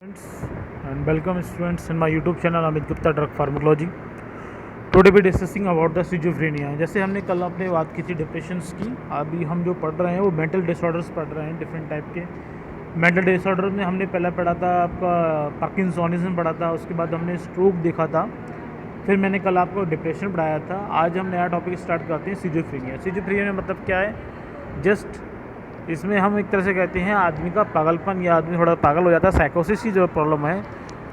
Friends and welcome students in my YouTube channel Amit Gupta Drug Pharmacology. Today we discussing about the schizophrenia. जैसे हमने कल अपने बात की थी डिप्रेशंस की, अभी हम जो पढ़ रहे हैं वो मेंटल डिसऑर्डर्स पढ़ रहे हैं डिफरेंट टाइप के। मेंटल डिसऑर्डर में हमने पहला पढ़ा था आपका पार्किंसोनिज्म पढ़ा था, उसके बाद हमने स्ट्रोक देखा था, फिर मैंने कल आपको डिप्रेशन पढ़ाया था। आज हम नया टॉपिक स्टार्ट करते हैं schizophrenia। schizophrenia मतलब क्या है? जस्ट इसमें हम एक तरह से कहते हैं आदमी का पागलपन या आदमी थोड़ा पागल हो जाता है। साइकोसिस की जो प्रॉब्लम है,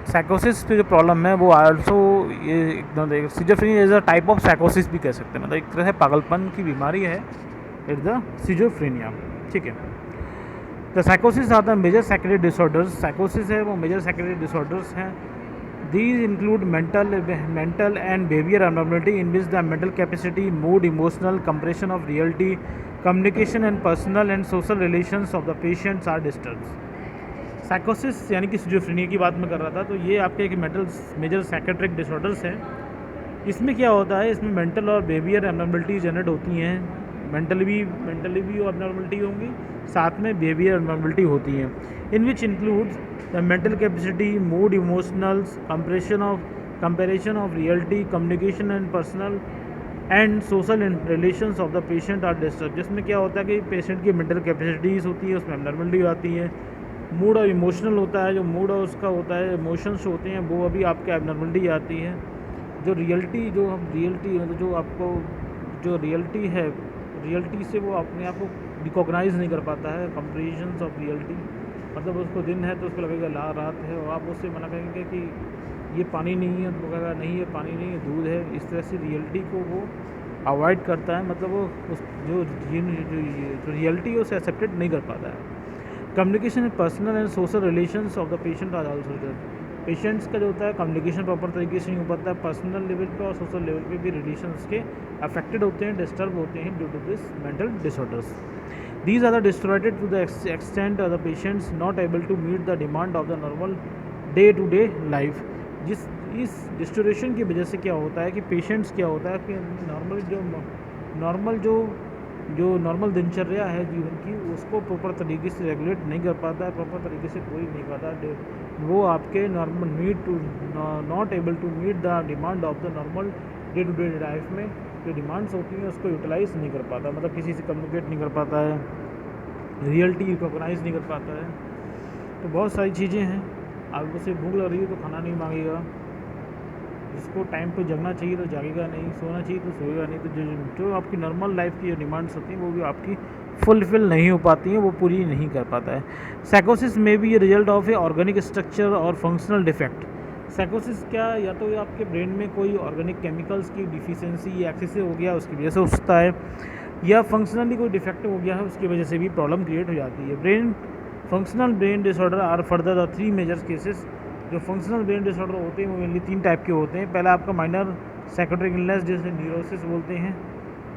साइकोसिस की जो प्रॉब्लम है वो आल्सो ये एकदम schizophrenia is a type of साइकोसिस भी कह सकते हैं, मतलब एक तरह से पागलपन की बीमारी है, इट्स द सिजोफ्रेनिया। ठीक है, द साइकोसिस are the major psychiatric disorders. साइकोसिस है वो मेजर साइकेट्रिक डिसऑर्डर्स हैं। These include mental and behavior abnormality in which the mental capacity, mood, emotional compression of reality, communication and personal and social relations of the patients are disturbed. साइकोसिस यानी कि schizophrenia की बात मैं कर रहा था, तो ये आपके एक मेजर साइकेट्रिक डिसऑर्डर्स हैं। इसमें क्या होता है, इसमें मेंटल और बिहेवियर एबनॉर्मलिटी जनरेट होती हैं। मेंटली भी एबनॉर्मलिटी होंगी, साथ में बिहेवियर एबनॉर्मलिटी होती हैं, in which includes the mental capacity, mood, emotionals, comparison of reality, communication and personal and social relations of the patient are disturb. जिसमें क्या होता है कि पेशेंट की मेंटल कैपेसिटीज़ होती है, उसमें एबनॉर्मलिटी आती है। मूड और इमोशनल होता है, जो मूड और उसका होता है, इमोशंस होते हैं, वो अभी आपके एबनॉर्मलिटी आती है। जो रियलिटी मतलब जो आपको जो रियलिटी है, रियलिटी से वो अपने आप को रिकॉग्नाइज़ नहीं कर पाता है। कंपेरिजन्स ऑफ रियलिटी मतलब उसको दिन है तो उसको लगेगा रात है, और आप उससे मना करेंगे कि ये पानी नहीं है तो कहेगा नहीं ये पानी नहीं है, दूध है। इस तरह से रियलिटी को वो अवॉइड करता है, मतलब वो उस जो रियलिटी है उसे एक्सेप्टेड नहीं कर पाता है। Communication and personal and social relations of the patient are also. Patients का जो होता है कम्युनिकेशन प्रॉपर तरीके से नहीं हो पाता है, पर्सनल लेवल पे और सोशल लेवल पे भी रिलेशंस के अफेक्टेड होते हैं, डिस्टर्ब होते हैं due to this mental disorders. These are distorted to the extent of the patients not able to meet the demand of the normal day-to-day life। इस डिस्टोरेशन की वजह से क्या होता है कि पेशेंट्स क्या होता है कि नॉर्मल दिनचर्या है जीवन की, उसको प्रॉपर तरीके से रेगुलेट नहीं कर पाता है, प्रॉपर तरीके से पूरी नहीं पाता। वो आपके not able to meet the demand of the normal day to day life में जो डिमांड्स होती हैं उसको यूटिलाइज़ नहीं कर पाता, मतलब किसी से कम्युनिकेट नहीं कर पाता है, रियलिटी रिकॉग्नाइज नहीं कर पाता है। तो बहुत सारी चीज़ें हैं। आप उसे भूख लग रही है तो खाना नहीं मांगेगा, जिसको टाइम पे जगना चाहिए तो जागेगा नहीं, सोना चाहिए तो सोएगा नहीं। तो जो आपकी नॉर्मल लाइफ की जो डिमांड्स होती हैं वो भी आपकी फुलफिल नहीं हो पाती हैं, वो पूरी नहीं कर पाता है। साइकोसिस में भी ये result of A organic structure और फंक्शनल डिफेक्ट। साइकोसिस क्या, या तो आपके ब्रेन में कोई ऑर्गेनिक केमिकल्स की डिफिशिएंसी या एक्सेसिव हो गया उसकी वजह से हो सकता है, या फंक्शनली कोई डिफेक्ट हो गया है उसकी वजह से भी प्रॉब्लम क्रिएट हो जाती है। Functional brain disorder are further the 3 major cases. जो फंक्शनल ब्रेन डिसऑर्डर होते हैं वो मेनली 3 टाइप के होते हैं। पहला आपका माइनर साइकोट्रिक इलनेस जिसे न्यूरोसिस बोलते हैं,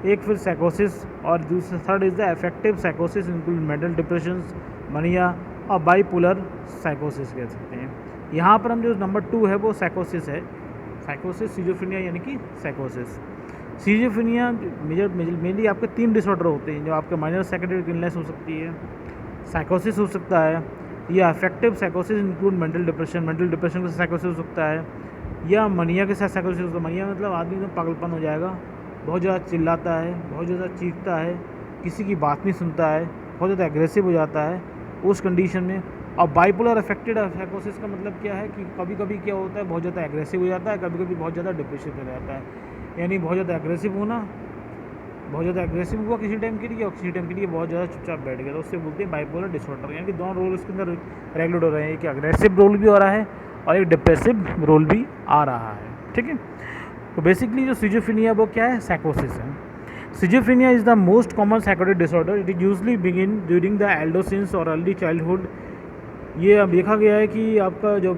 एक फिर साइकोसिस, और दूसरा थर्ड इज़ द अफेक्टिव साइकोसिस इंक्लूड मेंटल डिप्रेशन, मनिया और बाइपोलर साइकोसिस कह सकते हैं। यहाँ पर हम जो नंबर 2 है वो साइकोसिस है, साइकोसिस सिजोफ्रेनिया यानी कि साइकोसिस। सिजोफ्रेनिया मेनली आपके 3 डिसऑर्डर होते हैं, जो आपके माइनर साइकोट्रिक इलनेस हो सकती है, साइकोसिस हो सकता है, या अफेक्टिव साइकोसिस इंक्लूड मेंटल डिप्रेशन का साइकोसिस हो सकता है, या मनिया के साथ साइकोसिस होता है। मनिया मतलब आदमी में पागलपन हो जाएगा, बहुत ज़्यादा चिल्लाता है, बहुत ज़्यादा चीखता है, किसी की बात नहीं सुनता है, बहुत ज़्यादा एग्रेसिव हो जाता है उस कंडीशन में। और बाइपोलर अफेक्टेड साइकोसिस का मतलब क्या है कि कभी कभी क्या होता है बहुत ज़्यादा एग्रेसिव हो जाता है, कभी कभी बहुत ज़्यादा डिप्रेशन में रहता है। यानी बहुत ज़्यादा एग्रेसिव होना, बहुत ज़्यादा एग्रेसिव हुआ किसी टाइम के लिए और किसी टाइम के लिए बहुत ज़्यादा चुपचाप बैठ गया, तो उससे बोलते हैं बाइपोलर डिसऑर्डर। यानी कि दोनों रोल इसके अंदर रेगुलेट हो रहे हैं, एक एग्रेसिव रोल भी हो रहा है और एक डिप्रेसिव रोल भी आ रहा है। ठीक है, तो बेसिकली जो सिजोफ्रेनिया वो क्या है, साइकोसिस है। Schizophrenia is the most common psychotic disorder. It is usually begin during the adolescence और अर्ली चाइल्डहुड। ये अब देखा गया है कि आपका जब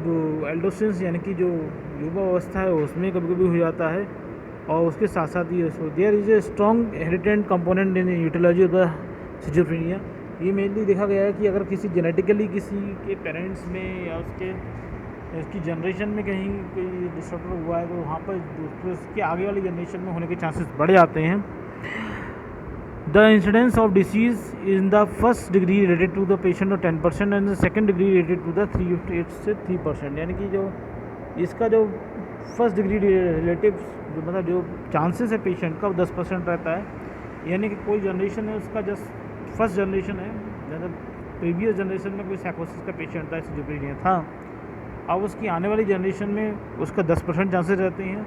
एडोलेसेंस यानी कि जो युवा अवस्था है उसमें कभी कभी हो जाता है, और उसके साथ साथ ही there is a strong hereditary component in aetiology of the schizophrenia. ये मेनली देखा गया है कि अगर किसी जेनेटिकली किसी के पेरेंट्स में या उसकी जनरेशन में कहीं कोई डिसऑर्डर हुआ है तो वहाँ पर उसके आगे वाली जनरेशन में होने के चांसेस बढ़ जाते हैं। The incidence of disease in the first degree related to the patient of 10% and the second degree related to the 3%, यानी कि जो इसका जो फर्स्ट डिग्री रिलेटिव जो मतलब जो चांसेस है पेशेंट का वो 10% रहता है, यानी कि कोई जनरेशन है उसका जस्ट फर्स्ट जनरेशन है, मतलब प्रीवियस जनरेशन में कोई साइकोसिस का पेशेंट था, सिजोफ्रेनिया था, अब उसकी आने वाली जनरेशन में उसका 10% चांसेस रहते हैं,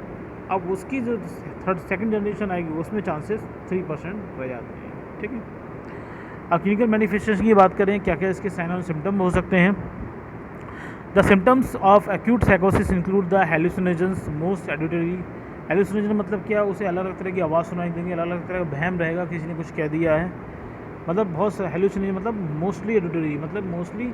अब उसकी जो सेकंड जनरेशन आएगी उसमें चांसेस 3% रह जाते हैं। ठीक है। अब क्लिनिकल मैनिफेस्टेशन की बात करें, क्या क्या इसके साइन और सिम्टम हो सकते हैं। द सिम्टम्स ऑफ एक्यूट साइकोसिस include the hallucinations most auditory. Hallucination मतलब क्या, उसे अलग अलग तरह की आवाज़ सुनाई देंगी, अलग अलग तरह का वहम रहेगा, किसी ने कुछ कह दिया है, मतलब बहुत सारे हेलुसिनेशन मतलब मोस्टली एडिटरी, मतलब मोस्टली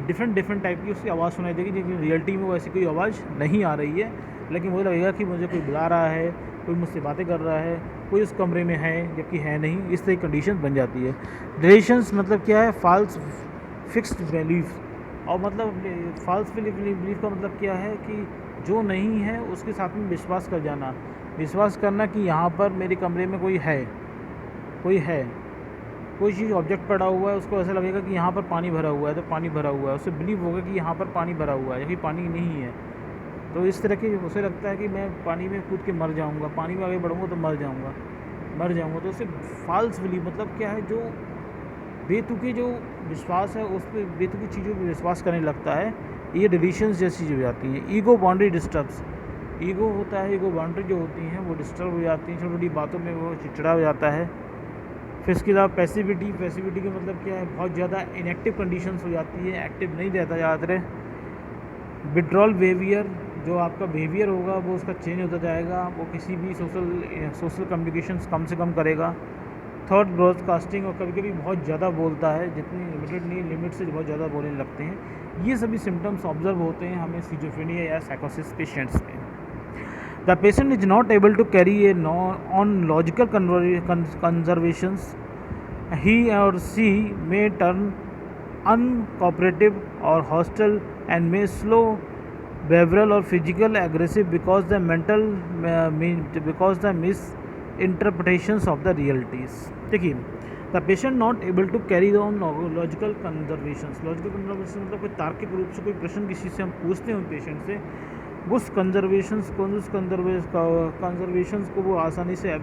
डिफरेंट टाइप की उसकी आवाज़ सुनाई देगी, लेकिन रियलिटी में वो ऐसी कोई आवाज़ नहीं आ रही है, लेकिन मुझे लगेगा कि मुझे कोई बुला रहा है, कोई मुझसे बातें कर रहा है, कोई उस कमरे में है जबकि है नहीं, इस तरह की कंडीशन बन जाती है। डिलेशंस मतलब क्या है, फॉल्स फिक्स्ड बिलीफ, और मतलब फॉल्स बिलीफ का मतलब क्या है कि जो नहीं है उसके साथ में विश्वास कर जाना, विश्वास करना कि यहाँ पर मेरे कमरे में कोई है, कोई चीज़ ऑब्जेक्ट पड़ा हुआ है, उसको ऐसा लगेगा कि यहाँ पर पानी भरा हुआ है, तो पानी भरा हुआ है, उसे बिलीव होगा कि यहाँ पर पानी भरा हुआ है, जबकि पानी नहीं है। तो इस तरह की उसे लगता है कि मैं पानी में कूद के मर जाऊँगा, पानी में आगे बढ़ूँगा तो मर जाऊँगा, तो उसे फॉल्स बिलीव मतलब क्या है, जो बेतुकी जो विश्वास है उस पर बेतुकी चीज़ों पर विश्वास करने लगता है, ये डिलीशंस जैसी चीज़ हो जाती हैं। ईगो बाउंड्री डिस्टर्ब्स, ईगो होता है, ईगो बाउंड्री जो होती हैं वो डिस्टर्ब हो जाती हैं, छोटी छोटी बातों में वो चिड़चिड़ा हो जाता है। फिर इसके अलावा पैसिविटी का मतलब क्या है, बहुत ज़्यादा इनएक्टिव कंडीशंस हो जाती है, एक्टिव नहीं रहता ज़्यादातर। विड्रॉल बिहेवियर, जो आपका बिहेवियर होगा वो उसका चेंज होता जाएगा, वो किसी भी सोशल कम्युनिकेशंस कम से कम करेगा। थर्ड ब्रॉडकास्टिंग, और कभी कभी बहुत ज़्यादा बोलता है, जितनी लिमिटेड नहीं लिमिट से बहुत ज़्यादा बोलने लगते हैं। ये सभी सिम्टम्स ऑब्जर्व होते हैं हमें सिजोफ्रेनिया या साइकोसिस पेशेंट्स में। The patient is not able to carry a on logical conversations, he or she may turn uncooperative or hostile and may slow behavioral or physical aggressive because the misinterpretations of the realities. देखिए, the patient not able to carry on logical conservations मतलब कोई तार्किक रूप से कोई प्रश्न किसी से हम पूछते हैं पेशेंट से, उस कंजर्वेशंस को वो आसानी से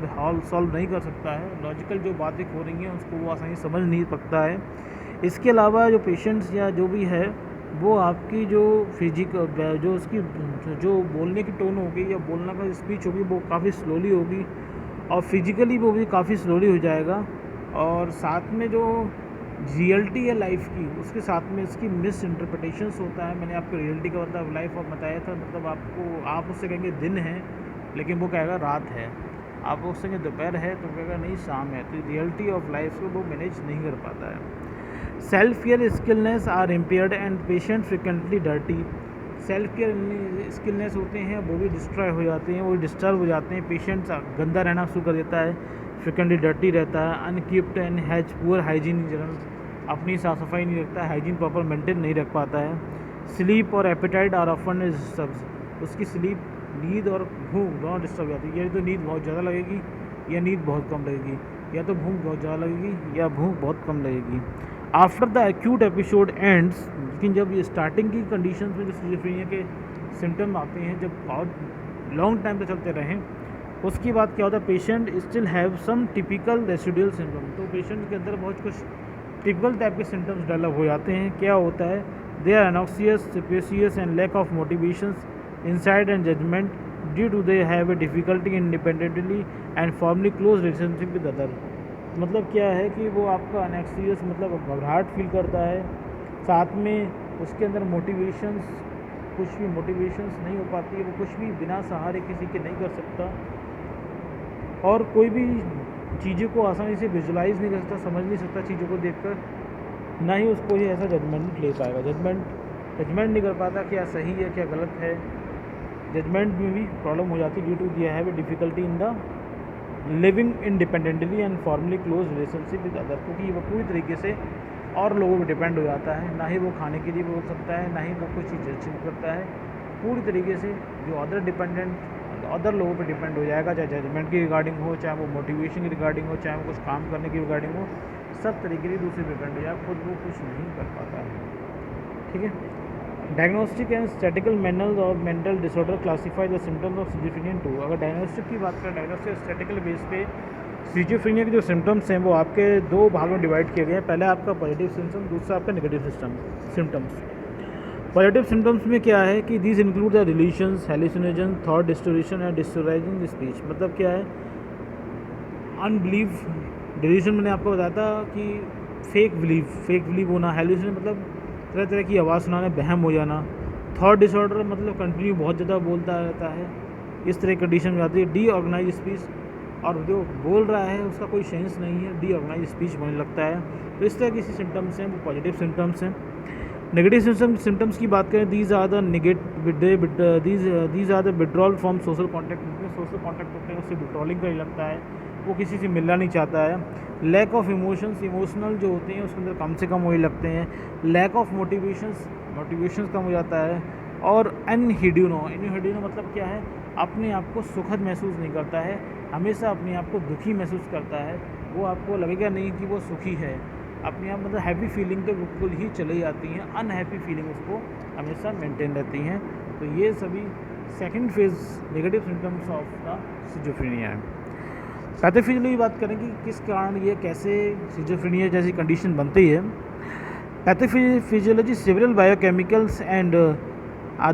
सॉल्व नहीं कर सकता है, लॉजिकल जो बातें हो रही हैं उसको वो आसानी समझ नहीं सकता है। इसके अलावा जो पेशेंट्स या जो भी है वो आपकी जो फिजिकल जो उसकी जो बोलने की टोन होगी या बोलने का स्पीच होगी वो काफ़ी स्लोली होगी, और फिजिकली वो भी काफ़ी स्लोली हो जाएगा, और साथ में जो रियलिटी है लाइफ की उसके साथ में इसकी मिस इंटरप्रिटेशंस होता है। मैंने आपको रियलिटी का मतलब लाइफ ऑफ बताया था, मतलब आप उससे कहेंगे दिन है लेकिन वो कहेगा रात है, आप उससे कहेंगे दोपहर है तो कहेगा नहीं शाम है, तो रियलिटी ऑफ लाइफ को वो मैनेज नहीं कर पाता है। Self care skillness are impaired and patient frequently dirty, self care skillness होते हैं वो भी डिस्ट्रॉय हो जाते हैं, वो डिस्टर्ब हो जाते हैं, पेशेंट गंदा रहना शुरू कर देता है, फ्रिक्वेंटली डर्टी रहता है, unkempt and has poor hygiene in general, अपनी साफ़ सफाई नहीं रखता, हाइजीन प्रॉपर मेंटेन नहीं रख पाता है। स्लीप और एपेटाइट आर ऑफन डिस्टर्ब, उसकी स्लीप नींद और भूख दोनों डिस्टर्ब हो जाती है, या तो नींद बहुत ज़्यादा लगेगी या नींद बहुत कम लगेगी, या तो भूख बहुत ज़्यादा लगेगी या भूख बहुत कम लगेगी। After the acute episode ends, लेकिन जब ये स्टार्टिंग की कंडीशंस में जो सिजोफ्रेनिया के सिम्टम आते हैं जब बहुत लॉन्ग टाइम तक चलते रहें, उसके बाद क्या होता है, patient still have some typical residual symptom, तो पेशेंट के अंदर बहुत कुछ टिपिकल टाइप के सिम्टम्स डेवलप हो जाते हैं। क्या होता है, they are anxious, suspicious and lack of motivations, insight and judgement due to they have a difficulty independently and formally close relationship with other, मतलब क्या है कि वो आपका एनॉक्सियस मतलब घबराहट फील करता है, साथ में उसके अंदर कुछ भी मोटिवेशंस नहीं हो पाती है, वो कुछ भी बिना सहारे किसी के नहीं कर सकता, और कोई भी चीज़ों को आसानी से विजुलाइज नहीं कर सकता, समझ नहीं सकता चीज़ों को देखकर, ना ही उसको ये ऐसा जजमेंट ले पाएगा, जजमेंट नहीं कर पाता क्या सही है क्या गलत है, जजमेंट में भी प्रॉब्लम हो जाती है ड्यू टू दिया है difficulty in the living independently and formally close relationship with other, क्योंकि वो पूरी तरीके से और लोगों पर डिपेंड हो जाता है, ना ही वो खाने के लिए बोल सकता है, ना ही वो कोई चीज़ अचीव करता है, पूरी तरीके से जो अदर डिपेंडेंट अदर लोगों पे डिपेंड हो जाएगा, चाहे जजमेंट की रिगार्डिंग हो, चाहे वो मोटिवेशन की रिगार्डिंग हो, चाहे वो कुछ काम करने की रिगार्डिंग हो, सब तरीके से दूसरे पे डिपेंड हो जाएगा, खुद वो कुछ नहीं कर पाता है। ठीक है। डायग्नोस्टिक एंड स्टैटिकल मैनल और mental disorder classify the symptoms of schizophrenia to. अगर डायग्नोस्टिक की बात करें, डायग्नोस्टिक स्टैटिकल बेस पे सिजोफ्रेनिया के जो सिम्टम्स हैं वो आपके दो भागों में डिवाइड किए गए हैं। पहला आपका पॉजिटिव सिम्टम, दूसरा आपका नेगेटिव सिम्टम्स। पॉजिटिव सिम्टम्स में क्या है कि these include the delusions, hallucination, thought distortion and disorganising speech. मतलब क्या है, अनबिलीव, डिलीशन मैंने आपको बताया था कि फेक बिलीव होना, हेलुसिनेशन मतलब तरह तरह की आवाज़ सुनाना, बहम हो जाना, थॉट डिसऑर्डर मतलब कंटिन्यू बहुत ज़्यादा बोलता रहता है, इस तरह की कंडीशन में आती है। डी ऑर्गेनाइज स्पीच, और जो बोल रहा है उसका कोई सेंस नहीं है, डी ऑर्गेनाइज स्पीच होने लगता है। तो इस तरह की सिम्टम्स हैं वो पॉजिटिव सिम्टम्स हैं। नेगेटिव सिम्टम्स की बात करें, these are the withdrawal from social contact. Social contact होते हैं उससे विड्रॉलिंग का ही लगता है, वो किसी से मिलना नहीं चाहता है। लैक ऑफ इमोशंस, इमोशनल जो होते हैं उसके अंदर कम से कम वही लगते हैं। लैक ऑफ मोटिवेशंस कम हो जाता है। और इनहिडिनो मतलब क्या है, अपने आप को सुखद महसूस नहीं करता है, हमेशा अपने आप को दुखी महसूस करता है। वो आपको लगेगा नहीं कि वो सुखी है, अपने आप मतलब हैप्पी फीलिंग तो बिल्कुल ही चली जाती हैं, अनहैप्पी फीलिंग उसको हमेशा मेंटेन रहती हैं। तो ये सभी second phase negative symptoms of the schizophrenia है। पैथोफिजियोलॉजी की बात करें कि किस कारण ये कैसे सिजोफ्रेनिया जैसी कंडीशन बनती है। Pathophysiology, several biochemicals and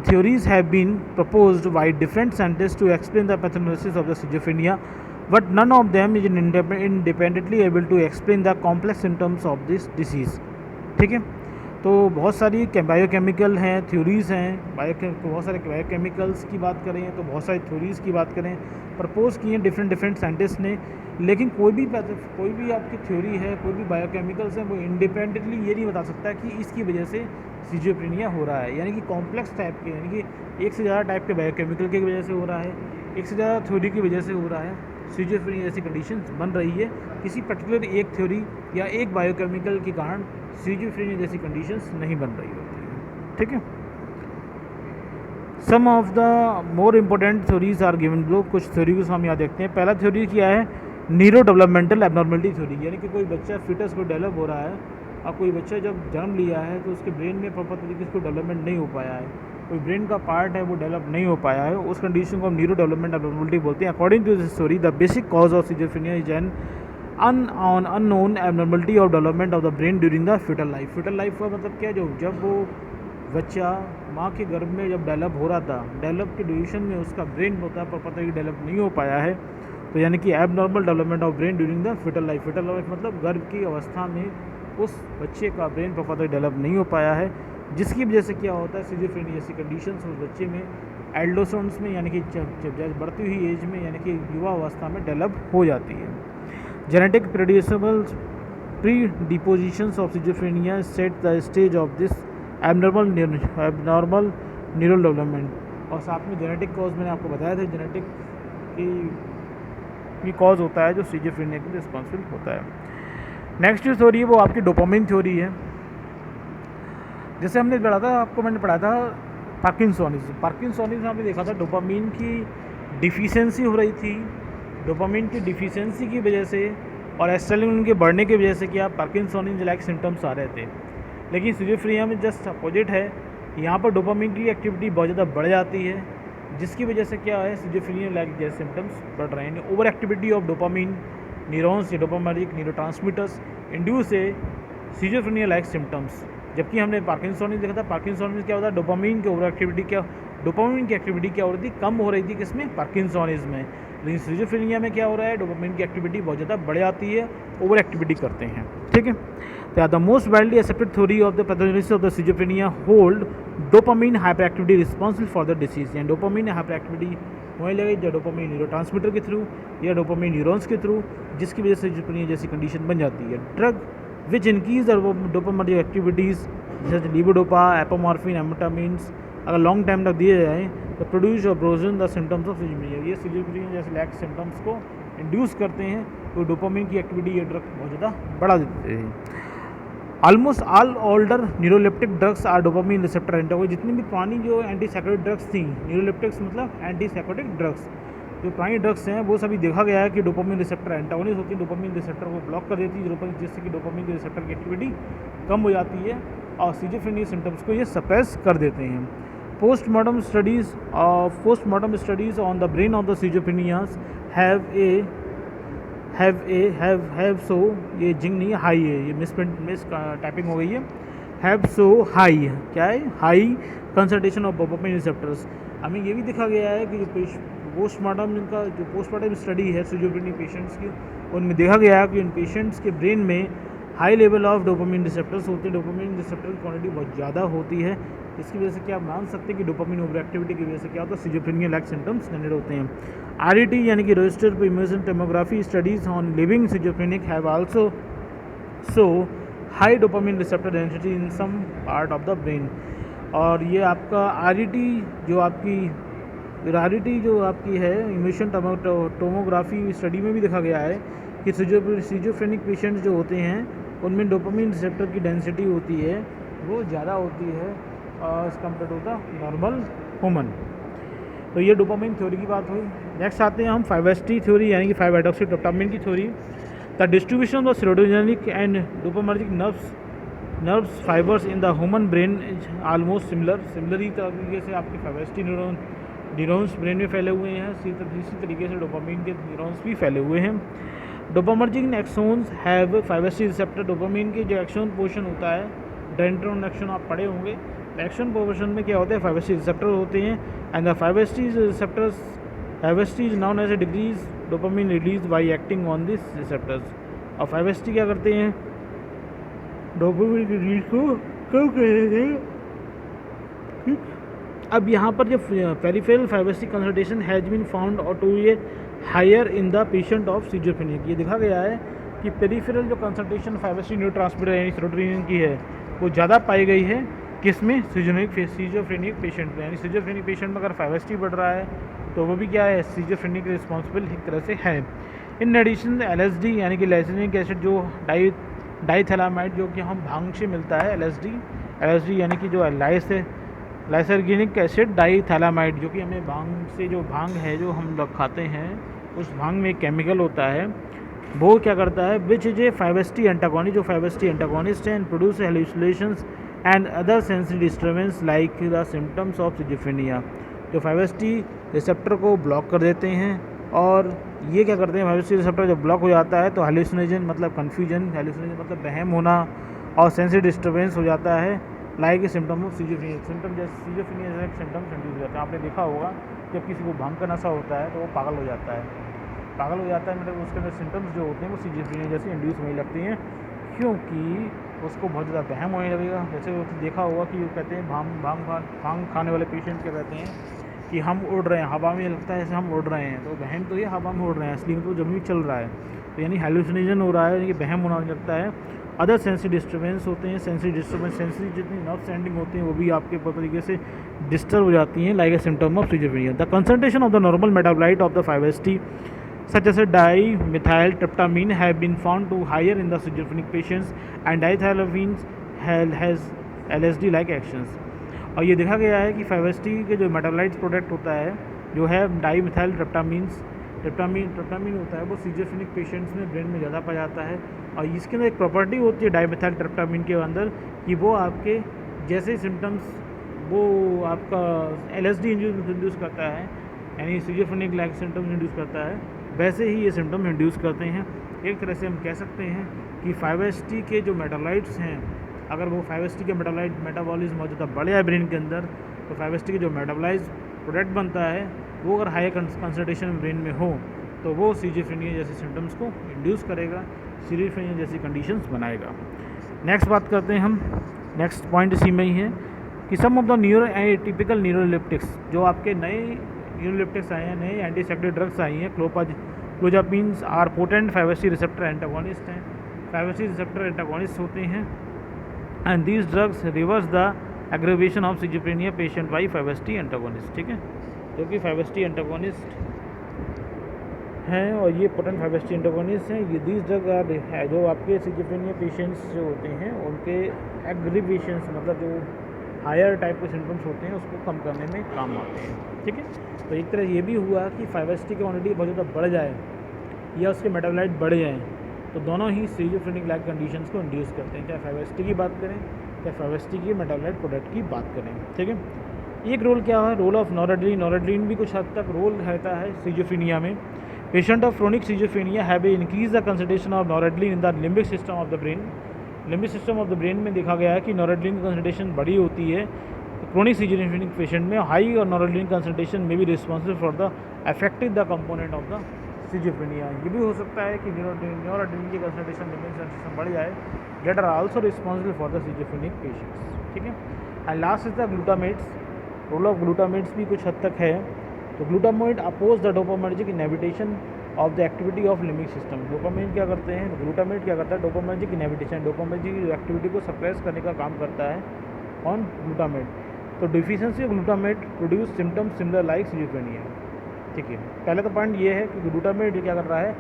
theories have been proposed by different scientists to explain the pathogenesis of the schizophrenia, but none of them is independently able to explain the complex symptoms of this disease. ठीक है, तो बहुत सारी biochemical हैं, theories हैं, बहुत सारे biochemicals की बात करें तो बहुत सारी थ्योरीज़ की बात करें, प्रपोज की हैं डिफरेंट साइंटिस्ट ने, लेकिन कोई भी आपकी थ्योरी है, कोई भी बायोकेमिकल्स है, वो इंडिपेंडेंटली ये नहीं बता सकता कि इसकी वजह से सिजोफ्रेनिया हो रहा है। यानी कि कॉम्प्लेक्स टाइप के, यानी कि एक से ज़्यादा टाइप के बायोकेमिकल की वजह से हो रहा है, एक से ज़्यादा थ्योरी की वजह से हो रहा है, सिजोफ्रेनिया जैसी कंडीशन बन रही है। किसी पर्टिकुलर एक थ्योरी या एक बायोकेमिकल के कारण सिजोफ्रेनिया जैसी कंडीशंस नहीं बन रही होती है। ठीक है। Some of the more important theories are given below. कुछ थ्योरी को हम यहाँ देखते हैं। पहला थ्योरी क्या है, न्यूरो डेवलपमेंटल एबनॉर्मलिटी थ्योरी। यानी कि कोई बच्चा फिटस को डेवलप हो रहा है और कोई बच्चा जब जन्म लिया है तो उसके ब्रेन में प्रॉपर तरीके से डेवलपमेंट नहीं हो पाया है, कोई ब्रेन का पार्ट है वो डेवलप नहीं हो पाया है, उस कंडीशन को हम न्यूरो डेवलपमेंट एबनॉर्मलिटी बोलते हैं। According to this theory, the basic cause of schizophrenia is an unknown abnormality of development of the brain during the fetal life. Fetal life का मतलब क्या है, जो जब वो बच्चा माँ के गर्भ में जब डेवलप हो रहा था, डेवलप के ड्यूरेशन में उसका ब्रेन होता है प्रॉपर तरीके डेवलप नहीं हो पाया है, तो यानी कि abnormal development of brain during the fetal life. Fetal life मतलब गर्भ की अवस्था में उस बच्चे का ब्रेन प्रॉपर तरीके डेवलप नहीं हो पाया है, जिसकी वजह से क्या होता है, सिजोफ्रेनिया जैसी कंडीशंस उस बच्चे में एडोलेसेंस में, यानी कि जब बढ़ती हुई एज में, यानी कि युवा अवस्था में डेवलप हो जाती है। Genetic predispositions of schizophrenia set the stage of this abnormal neural development. और साथ में जेनेटिक कॉज मैंने आपको बताया था, जेनेटिक की कॉज होता है जो सिजोफ्रेनिया के लिए रिस्पॉन्सिबल होता है। नेक्स्ट जो थ्योरी है वो आपकी डोपामिन थ्योरी है। जैसे हमने पढ़ा था, मैंने पढ़ा था पार्किंसोनिज्म हमने देखा था, डोपामिन की डिफिशियंसी हो रही थी। डोपामिन की डिफिशियंसी की वजह से और एस्ट्रेलिन के बढ़ने की वजह से क्या पार्किंसोनिज्म लाइक सिम्टम्स आ रहे थे। लेकिन सिजोफ्रेनिया में जस्ट अपोजिट है, यहाँ पर डोपामिन की एक्टिविटी बहुत ज़्यादा बढ़ जाती है, जिसकी वजह से क्या है, सिजोफ्रेनिया लाइक जैसे सिम्टम्स बढ़ रहे हैं। Over activity of dopamine neurons या डोपामिनर्जिक न्यूरोट्रांसमीटर्स इंड्यूस ए सिजोफ्रेनिया लाइक सिम्टम्स। जबकि हमने पार्किंसोनिज्म देखा था, पार्किंसोनिज्म क्या होता है, डोपामिन की ओवर एक्टिविटी डोपामिन की एक्टिविटी क्या हो रही थी, कम हो रही थी किसमें, पार्किंसोनिज्म में। लेकिन सिजोफ्रेनिया में क्या हो रहा है, डोपामिन की एक्टिविटी बहुत ज़्यादा बढ़ जाती है, ओवर एक्टिविटी करते हैं। ठीक है। The most widely accepted theory of the pathogenesis of the schizophrenia hold dopamine hyper activity responsible for the disease. यानी डोपामिन हाइपर एक्टिविटी होने लगे जो डोपामिन न्यूरोट्रांसमीटर के थ्रू या डोपामिन न्यूरॉन्स के थ्रू, जिसकी वजह से सिजोफ्रेनिया जैसी कंडीशन बन जाती है। Drug which increase the dopamine activities जैसे लीवोडोपा, एपोमॉर्फिन, एम्फेटामिन्स अगर लॉन्ग टाइम तक दिए जाएँ तो प्रोड्यूस और Brojen the symptoms of schizophrenia. ये सिजोफ्रेनिया जैसे लैक सिम्टम्स को इंड्यूस करते हैं, तो डोपामिन की एक्टिविटी ये ड्रग बहुत ज़्यादा बढ़ा देते हैं। Almost all older neuroleptic drugs are dopamine receptor antagonist. जितनी भी पुरानी जो एंटीसाइकोटिक ड्रग्स थी, न्यूरोलेप्टिक्स मतलब एंटीसाइकोटिक ड्रग्स, जो पुरानी ड्रग्स हैं वो सभी देखा गया है कि डोपामिन रिसेप्टर एंटागोनिस्ट होती है, डोपामिन रिसेप्टर को ब्लॉक कर देती है, जिससे कि डोपामिन के रिसेप्टर की एक्टिविटी कम हो जाती है और सिजोफ्रेनिया सिम्टम्स को ये सप्रेस कर देते हैं। Postmortem studies on the brain of the schizophrenias have so, ये जिंग नहीं है, हाई है, ये मिस टाइपिंग हो गई है, हैव सो हाई, क्या है, high concentration of dopamine receptors. हमें ये भी देखा गया है कि जो पोस्टमार्टम स्टडी है सिजोफ्रेनिया पेशेंट्स की, उनमें देखा गया है कि उन पेशेंट्स के ब्रेन में high level of dopamine receptors होते हैं, डोपामिन रिसेप्टर की क्वांटिटी बहुत ज़्यादा होती है। इसकी वजह से क्या आप मान सकते हैं कि डोपामिन ओवर एक्टिविटी की वजह से क्या होता है, सिजोफ्रेनिया लाइक सिम्टम्स जनरेट होते हैं। आरईटी यानी कि रजिस्टर्ड पर imaging tomography studies on living schizophrenic have also so high dopamine receptor density in some part of the brain. और ये आपका आरईटी जो आपकी है इमेजिंग टोमोग्राफी स्टडी में भी देखा गया है कि सिजोफ्रेनिक पेशेंट्स जो होते हैं उनमें डोपामिन रिसेप्टर की डेंसिटी होती है वो ज़्यादा होती है as compare to the normal human. तो ये डोपामिन थ्योरी की बात हुई। नेक्स्ट आते हैं हम 5-HT थ्योरी यानी कि 5-हाइड्रोक्सीट्रिप्टामाइन की थ्योरी। The distribution of serotonergic and dopaminergic nerves fibres in the human brain is almost similar तरीके से आपके 5-HT न्यूरॉन्स ब्रेन में फैले हुए हैं, इसी तरीके से डोपामिन के न्यूरॉन्स भी फैले हुए हैं। Dopaminergic exons have 5-HT receptor. Dopamine के जो एक्सोन पोर्शन होता है, डेंड्रोन एक्सोन आप पढ़े होंगे, तो एक्सोन पोर्शन में क्या होता है, 5-HT रिसेप्टर होते हैं and the 5-HT is known as a decrease dopamine release by acting on this receptors. और 5-HT क्या करते हैं, डोपामिन की रिलीज को कम कर देते हैं। अब यहाँ पर जो peripheral 5-HT concentration has been found और टू ये higher in the patient of schizophrenia. ये देखा गया है कि पेरिफेरल जो कंसंट्रेशन 5-HT न्यूरोट्रांसमीटर यानी सेरोटोनिन की है वो ज़्यादा पाई गई है किसमें, सिजोफ्रेनिक पेशेंट में। यानी सिजोफ्रेनिक पेशेंट में अगर 5-HT बढ़ रहा है तो वो भी क्या है, सिजोफ्रेनिक रिस्पॉन्सिबल एक तरह से है। इन एडिशन LSD यानी कि लाइसिनिक एसिड जो डाइथैलामाइड जो कि हम भांग से मिलता है, LSD यानी कि जो लाइसर्गिनिक एसिड डाइथैलामाइड जो कि हमें भांग से, जो भांग है जो हम लोग खाते हैं उस भांग में एक केमिकल होता है, वो क्या करता है, which is a 5-HT antagonist, जो 5-HT एंटागोनिस्ट है, and produce hallucinations and other sensory disturbance like the symptoms of schizophrenia. जो 5-HT रिसेप्टर को ब्लॉक कर देते हैं और ये क्या करते हैं, 5-HT रिसेप्टर जब ब्लॉक हो जाता है तो हेलुसिनेशन मतलब कन्फ्यूजन, हेलुसिनेशन मतलब वहम होना और सेंसरी डिस्टर्बेंस हो जाता है like a symptom of schizophrenia. Symptom जैसे सिजोफ्रेनिया जैसे सिम्टम्स इंड्यूस हो जाते हैं। आपने देखा होगा जब किसी को भांग का नशा होता है तो वो पागल हो जाता है मतलब उसके अंदर सिम्टम्स जो होते हैं वो सिजोफ्रेनिया जैसे इंड्यूस होने लगती हैं, क्योंकि उसको बहुत ज़्यादा वहम होने लगेगा। जैसे देखा होगा कि कहते हैं भांग खाने वाले पेशेंट क्या कहते हैं कि हम उड़ रहे हैं हवा में, लगता है जैसे हम उड़ रहे हैं, तो वहम तो ये हवा में उड़ रहे हैं, असली में तो ज़मीन चल रहा है, तो यानी हेलुसिनेशन हो रहा है, यानी वहम होना लगता है। अदर सेंसरी डिस्टर्बेंस होते हैं, सेंसरी जितनी नर्व सेंडिंग होती हैं वो भी आपके तरीके से डिस्टर्ब हो जाती हैं like a symptom of schizophrenia. The concentration of the normal metabolite of the 5-HT such as a dimethyltryptamine have been found to higher in the schizophrenic patients and diethylamines has LSD like actions। और ये देखा गया है कि 5-HT के जो metabolites product होता है जो है डाईमिथाइलट्रिप्टामिन होता है, वो सिजोफ्रेनिक पेशेंट्स में ब्रेन में ज़्यादा पाया जाता है। और इसके अंदर एक प्रॉपर्टी होती है डाईमिथाइलट्रिप्टामिन के अंदर कि वो आपके जैसे सिम्टम्स वो आपका LSD इंड्यूस करता है, यानी सिजोफ्रेनिक लाइक सिम्टम्स इंड्यूस करता है, वैसे ही ये सिम्टम इंड्यूस करते हैं। एक तरह से हम कह सकते हैं कि 5-HT के जो मेटाबोलाइट्स हैं, अगर वो 5-HT के मेटाबॉलिज्म बहुत ज़्यादा बढ़ जाए ब्रेन के अंदर, तो 5-HT के जो मेटाबोलाइज प्रोडक्ट बनता है वो अगर हाई कंसंट्रेशन ब्रेन में हो तो वो सिजोफ्रेनिया जैसे सिम्टम्स को इंड्यूस करेगा, सिजोफ्रेनिया जैसी कंडीशंस बनाएगा। नेक्स्ट बात करते हैं हम, नेक्स्ट पॉइंट इसी में ही है कि सम ऑफ द टिपिकल न्यूरोलेप्टिक्स, जो आपके नए न्यूरोलेप्टिक्स आए हैं, नए एंटीसाइकोटिक ड्रग्स आई हैं, clozapines are potent 5-HT receptor antagonist हैं, 5-HT रिसेप्टर एंटागोनिस्ट होते हैं and these drugs reverse the aggravation of schizophrenia patient by 5-HT antagonist. ठीक है, क्योंकि 5-HT एंटागोनिस्ट हैं और ये पोटेंट 5-HT एंटागोनिस्ट हैं। ये दीज ड्रग आर है जो आपके सिजोफ्रेनिया पेशेंट्स जो होते हैं उनके एग्रीवेशंस मतलब जो हायर टाइप के सिम्टम्स होते हैं उसको कम करने में काम आते हैं। ठीक है, तो एक तरह ये भी हुआ कि 5-HT की क्वान्टिटी बहुत ज़्यादा बढ़ जाए या उसके मेटाबोलाइट बढ़ जाएँ तो दोनों ही सिजोफ्रेनिक लाइक कंडीशंस को इंड्यूस करते हैं, चाहे 5-HT की बात करें चाहे 5-HT की मेटाबोलाइट प्रोडक्ट की बात करें। ठीक है, एक रोल क्या है, रोल ऑफ नॉरेड्रेलिन। नॉरेड्रेलिन भी कुछ हद तक रोल रहता है सिजोफ्रेनिया में। Patient of chronic schizophrenia have a increase the concentration of noradrenaline in the limbic system of the brain. Limbic system of the brain में देखा गया है कि नॉरेड्रेलिन की कंसंट्रेशन बड़ी होती है क्रोनिक सिजोफ्रेनिक पेशेंट में। हाई और नॉरेड्रेलिन कंसंट्रेशन में भी responsible for the affecting the component of the schizophrenia. ये भी हो सकता है कि नॉरेड्रेलिन की कंसंट्रेशन लिम्बिक कंसंट्रेशन बढ़ जाए, that are also responsible for the schizophrenic patients. ठीक है, and last is the glutamates. Role of glutamates भी कुछ हद तक है। तो glutamate oppose the dopaminergic inhibition of the activity of limbic system. Dopamine क्या करते हैं, ग्लूटामेट क्या करता है, डोपामिनर्जिक इनहिबिशन डोपामिनर्जिक एक्टिविटी को सप्रेस करने का काम करता है ऑन ग्लूटामेट। तो deficiency of glutamate produce symptoms similar like schizophrenia. ठीक है, पहले तो पॉइंट ये है कि ग्लूटामेट क्या कर रहा है,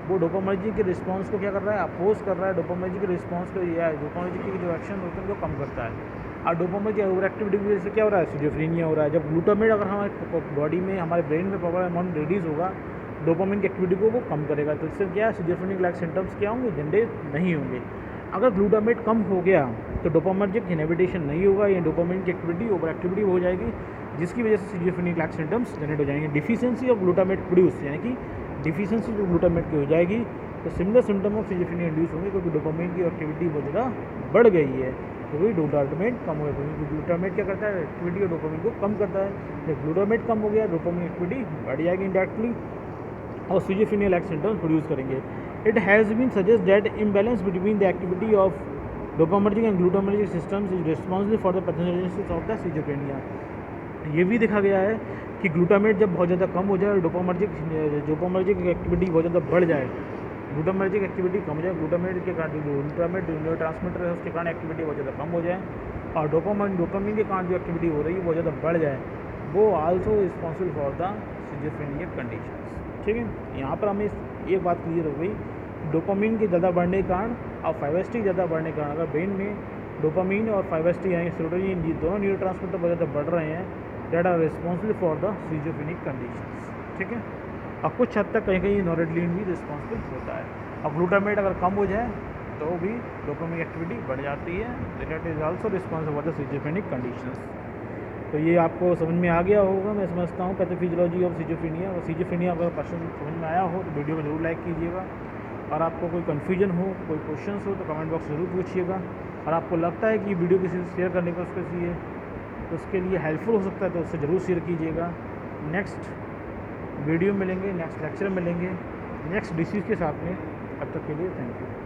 वो डोपामिनर्जिक के रिस्पॉन्स को क्या कर रहा है, अपोज कर रहा है। डोपामिनर्जिक के रिस्पॉन्स को या डोपामिनर्जिक के जो एक्शन होते हैं उनको कम करता है। और डोपामिन की ओवर एक्टिविटी की वजह से क्या हो रहा है, सिजोफ्रेनिया हो रहा है। जब ग्लूटामेट अगर हमारे बॉडी में हमारे ब्रेन में प्रॉपर अमाउंट रिलीज होगा डोपामिन की एक्टिविटी को वो कम करेगा, तो इससे क्या सिजोफ्रेनिक लाइक सिम्टम्स क्या होंगे, जनरेट नहीं होंगे। अगर ग्लूटामेट कम हो गया तो डोपामिनर्जिक इनहिबिशन नहीं होगा, या डोपामिन की एक्टिविटी ओवर एक्टिविटी हो जाएगी जिसकी वजह से सिजोफ्रेनिक लाइक सिम्टम्स जनरेट हो जाएंगे। डिफिशिएंसी ऑफ ग्लूटामेट प्रोड्यूस यानी कि डिफिशिएंसी जो ग्लूटामेट की हो जाएगी तो similar symptom of schizophrenia induce होंगे क्योंकि डोपामिन की एक्टिविटी बहुत ज़्यादा बढ़ गई है, तो वही ग्लूटामेट कम हो गया। क्योंकि ग्लूटामेट क्या करता है, एक्टिविटी और डोपामिन को कम करता है। जब ग्लूटामेट कम हो गया डोपामिन एक्टिविटी बढ़ जाएगी इंडायरेक्टली और सिजोफ्रेनिया लाइक सिम्टम्स प्रोड्यूस करेंगे। It has been suggest that imbalance between the activity of dopaminergic and glutaminergic systems is responsible for the pathogenesis of the schizophrenia. ये भी देखा गया है कि ग्लूटामेट जब बहुत ज़्यादा कम हो जाए और डोपामिनर्जिक एक्टिविटी बहुत ज़्यादा बढ़ जाए, ग्लूटामिनर्जिक एक्टिविटी कम हो जाए, ग्लूटामेट के कारण ग्लूटामेट न्यूरोट्रांसमीटर है उसके कारण एक्टिविटी बहुत ज़्यादा कम हो जाए और डोपामिन के कारण जो एक्टिविटी हो रही है बहुत ज़्यादा बढ़ जाए, वो also responsible for the schizophrenia conditions. ठीक है, यहाँ पर हमें एक बात क्लियर हो गई, डोपामिन के ज़्यादा बढ़ने के कारण और 5-HT ज़्यादा बढ़ने के कारण अगर ब्रेन में डोपामिन और 5-HT यानी सेरोटोनिन ये दोनों न्यूरोट्रांसमीटर बहुत ज़्यादा बढ़ रहे हैं, that are responsible for the schizophrenic conditions. ठीक है, और कुछ हद तक कहीं कहीं नॉरेड्रेलिन भी रिस्पॉन्सिबल होता है। और ग्लूटामेट अगर कम हो जाए तो भी डोपामिन एक्टिविटी बढ़ जाती है, that is also responsible for the schizophrenic conditions. तो ये आपको समझ में आ गया होगा मैं समझता हूँ, पैथोफिजियोलॉजी ऑफ सिजोफ्रेनिया। और सिजोफ्रेनिया अगर क्वेश्चन समझ में आया हो तो वीडियो को जरूर लाइक कीजिएगा, और आपको कोई कन्फ्यूजन हो कोई क्वेश्चन हो तो कमेंट बॉक्स जरूर पूछिएगा, और आपको लगता है कि वीडियो किसी से शेयर करने का उसके लिए हेल्पफुल हो सकता है तो उससे ज़रूर शेयर कीजिएगा। नेक्स्ट वीडियो मिलेंगे, नेक्स्ट लेक्चर मिलेंगे नेक्स्ट डिसीज़ के साथ में, तब तक के लिए थैंक यू।